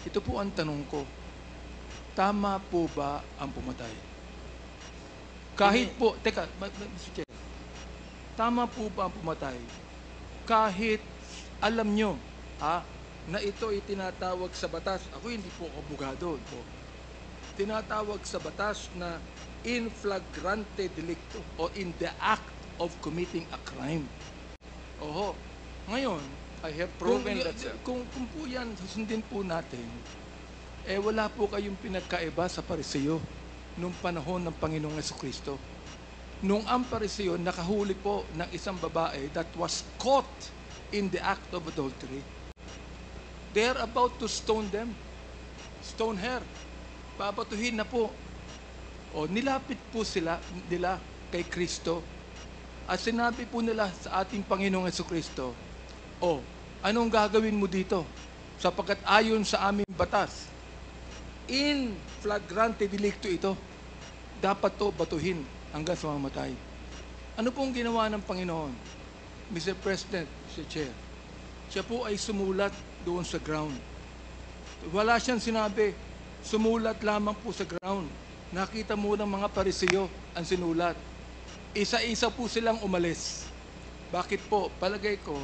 ito po ang tanong ko. Tama po ba ang pumatay? Kahit po, teka, Mr. Chair, tama po ba ang pumatay? Kahit alam nyo, na ito ay tinatawag sa batas, ako hindi po abogado po, tinatawag sa batas na in flagrante delicto o in the act of committing a crime. Oho. Ngayon, I have proven that, sir. Kung po yan, susundin po natin, wala po kayong pinagkaiba sa Pariseo nung panahon ng Panginoong Jesucristo. Nung ang Pariseo nakahuli po ng isang babae that was caught in the act of adultery, they are about to stone them. Stone her. Babatuhin na po. O nilapit po nila kay Kristo at sinabi po nila sa ating Panginoong Jesucristo, anong gagawin mo dito? Sapagkat ayon sa aming batas, in flagrante delicto ito, dapat to batuhin hanggang sa mamatay. Ano pong ginawa ng Panginoon? Mr. President, Mr. Chair, siya po ay sumulat doon sa ground. Wala siyang sinabi, sumulat lamang po sa ground. Nakita mo ng mga Pariseo ang sinulat. Isa-isa po silang umalis. Bakit po? Palagay ko,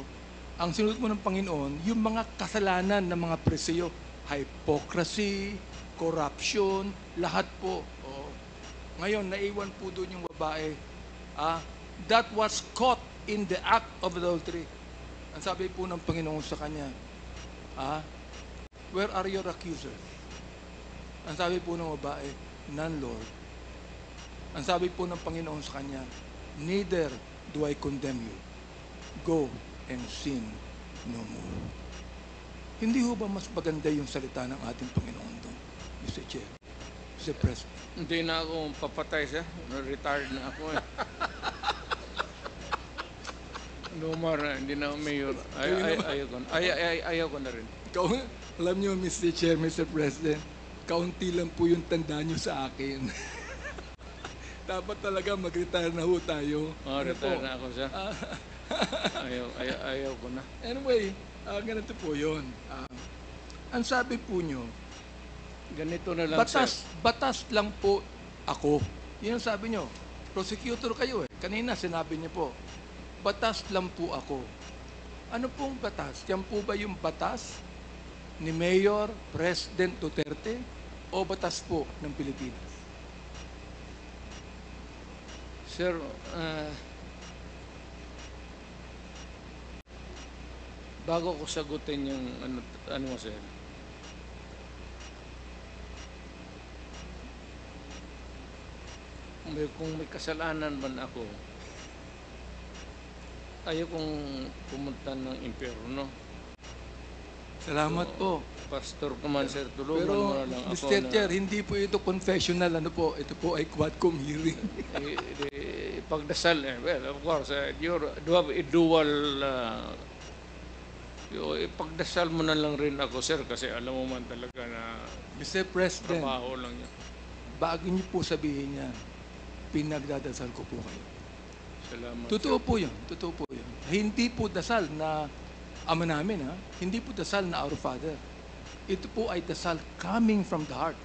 ang sinulat mo ng Panginoon, yung mga kasalanan ng mga Pariseo, hypocrisy, corruption, lahat po. Ngayon, naiwan po doon yung babae that was caught in the act of adultery. Ang sabi po ng Panginoon sa kanya, where are your accusers? Ang sabi po ng babae, none, Lord. Ang sabi po ng Panginoon sa kanya, neither do I condemn you. Go and sin no more. Hindi ho ba mas maganda yung salita ng ating Panginoon doon, Mr. Chair, Mr. President? Hindi na ako papatay, sir. Retired na ako eh. No more, hindi na ako mayor. Ayaw ko na rin. Alam niyo, Mr. Chair, Mr. President, kaunti lang po yung tanda niyo sa akin. Dapat talaga mag-retire na ho tayo. Retire na ako, sir. Ayaw ko na. Anyway, ganito po yun. Ang sabi po nyo, ganito na lang, batas lang po ako. Yan ang sabi nyo. Prosecutor kayo eh. Kanina sinabi niyo po, batas lang po ako. Ano pong batas? Yan po ba yung batas ni Mayor President Duterte o batas po ng Pilipinas? Sir, bago ko sagutin yung ano mo, sir, kung may kasalanan man ako, ayaw kong pumunta ng impyerno. Salamat po. Pastor ka man, sir, tulungan Pero, mo na lang ako. Mr. Chair, hindi po ito confessional. Ano po? Ito po ay quadcom hearing. Pagdasal, well, of course, you have a dual, ipagdasal mo na lang rin ako, sir, kasi alam mo man talaga na Mr. President, trabaho lang yan. bago niyo po sabihin yan, pinagdadasal ko po kayo. Salamat. Totoo po yun. Totoo po yun. Hindi po dasal na Ama namin, Hindi po dasal na Our Father. Ito po ay dasal coming from the heart.